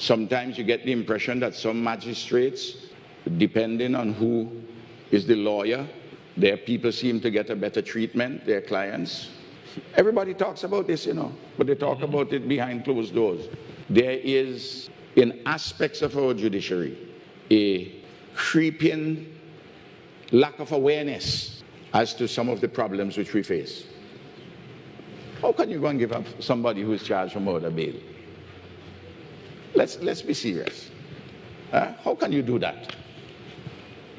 Sometimes you get the impression that some magistrates, depending on who is the lawyer, their people seem to get a better treatment, their clients. Everybody talks about this, but they talk about it behind closed doors. There is, in aspects of our judiciary, a creeping lack of awareness as to some of the problems which we face. How can you go and give up somebody who is charged for murder bail? Let's be serious. How can you do that?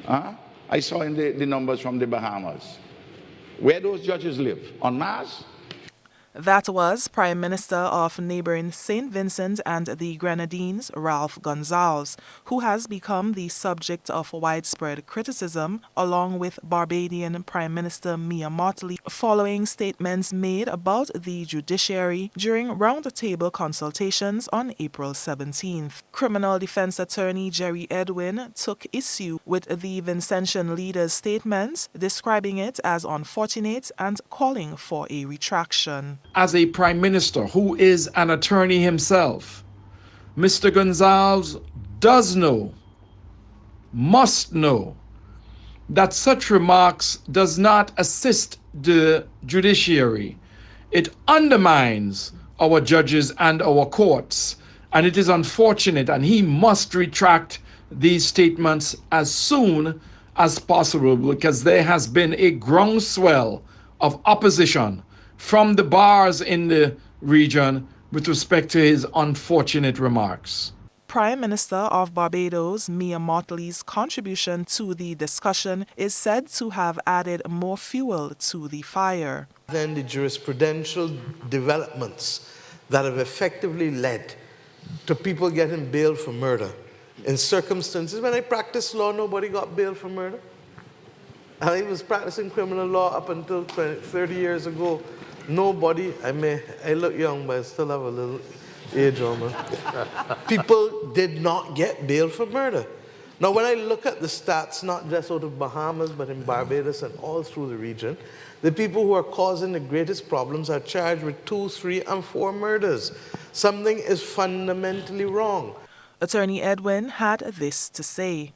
I saw in the numbers from the Bahamas. Where those judges live? On Mars? That was Prime Minister of neighboring St. Vincent and the Grenadines, Ralph Gonsalves, who has become the subject of widespread criticism, along with Barbadian Prime Minister Mia Mottley, following statements made about the judiciary during round-table consultations on April 17th. Criminal defense attorney Jerry Edwin took issue with the Vincentian leader's statements, describing it as unfortunate and calling for a retraction. As a prime minister who is an attorney himself, Mr. Gonsalves does know, must know, that such remarks does not assist the judiciary. It undermines our judges and our courts, and it is unfortunate, and he must retract these statements as soon as possible, because there has been a groundswell of opposition from the bars in the region with respect to his unfortunate remarks. Prime Minister of Barbados, Mia Mottley's contribution to the discussion is said to have added more fuel to the fire. Then the jurisprudential developments that have effectively led to people getting bail for murder in circumstances when I practiced law, nobody got bail for murder. And I was practicing criminal law up until 30 years ago. Nobody, I look young, but I still have a little age on me. People did not get bail for murder. Now, when I look at the stats, not just out of Bahamas, but in Barbados and all through the region, the people who are causing the greatest problems are charged with 2, 3, and 4 murders. Something is fundamentally wrong. Attorney Edwin had this to say.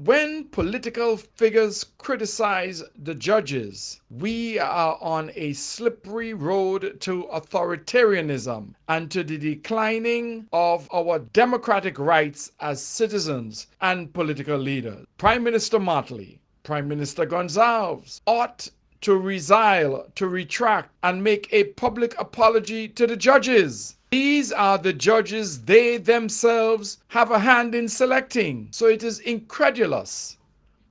When political figures criticize the judges, we are on a slippery road to authoritarianism and to the declining of our democratic rights as citizens and political leaders. Prime Minister Mottley, Prime Minister Gonsalves ought to resile, to retract, and make a public apology to the judges. These are the judges they themselves have a hand in selecting. So it is incredulous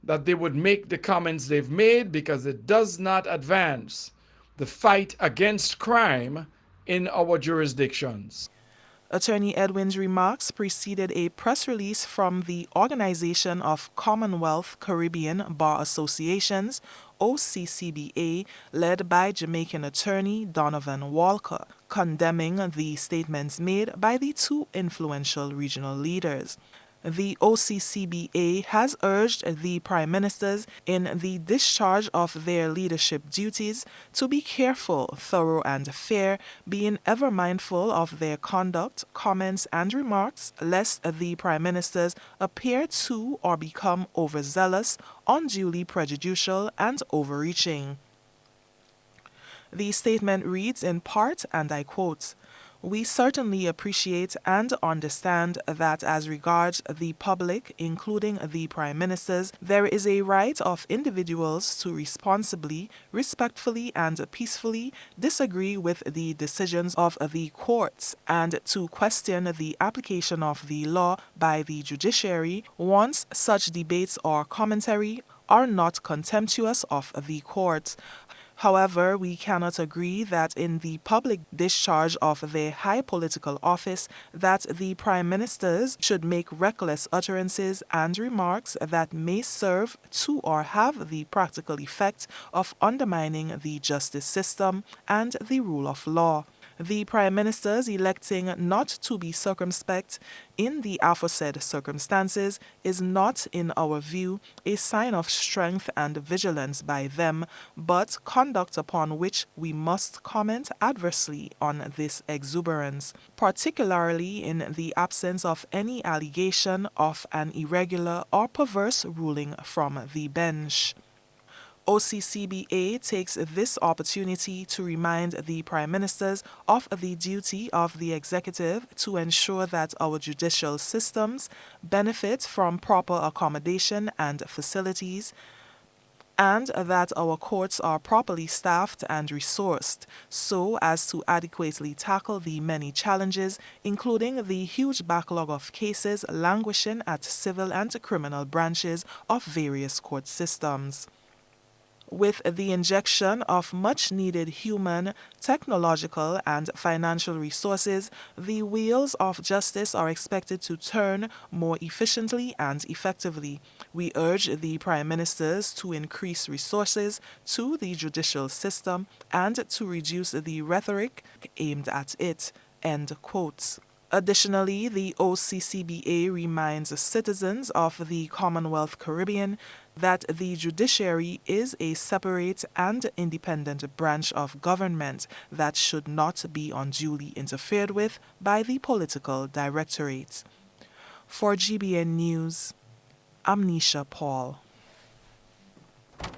that they would make the comments they've made, because it does not advance the fight against crime in our jurisdictions. Attorney Edwin's remarks preceded a press release from the Organization of Commonwealth Caribbean Bar Associations, OCCBA, led by Jamaican attorney Donovan Walker, condemning the statements made by the two influential regional leaders. The OCCBA has urged the Prime Ministers in the discharge of their leadership duties to be careful, thorough and fair, being ever mindful of their conduct, comments and remarks, lest the Prime Ministers appear to or become overzealous, unduly prejudicial and overreaching. The statement reads in part, and I quote, "We certainly appreciate and understand that as regards the public, including the Prime Ministers, there is a right of individuals to responsibly, respectfully and peacefully disagree with the decisions of the courts and to question the application of the law by the judiciary once such debates or commentary are not contemptuous of the court. However, we cannot agree that in the public discharge of their high political office that the Prime Ministers should make reckless utterances and remarks that may serve to or have the practical effect of undermining the justice system and the rule of law. The Prime Minister's electing not to be circumspect in the aforesaid circumstances is not, in our view, a sign of strength and vigilance by them, but conduct upon which we must comment adversely on this exuberance, particularly in the absence of any allegation of an irregular or perverse ruling from the bench. OCCBA takes this opportunity to remind the Prime Ministers of the duty of the Executive to ensure that our judicial systems benefit from proper accommodation and facilities, and that our courts are properly staffed and resourced so as to adequately tackle the many challenges, including the huge backlog of cases languishing at civil and criminal branches of various court systems. With the injection of much-needed human, technological, and financial resources, the wheels of justice are expected to turn more efficiently and effectively. We urge the Prime Ministers to increase resources to the judicial system and to reduce the rhetoric aimed at it." End quote. Additionally, the OCCBA reminds citizens of the Commonwealth Caribbean that the judiciary is a separate and independent branch of government that should not be unduly interfered with by the political directorate. For GBN News, I'm Nisha Paul.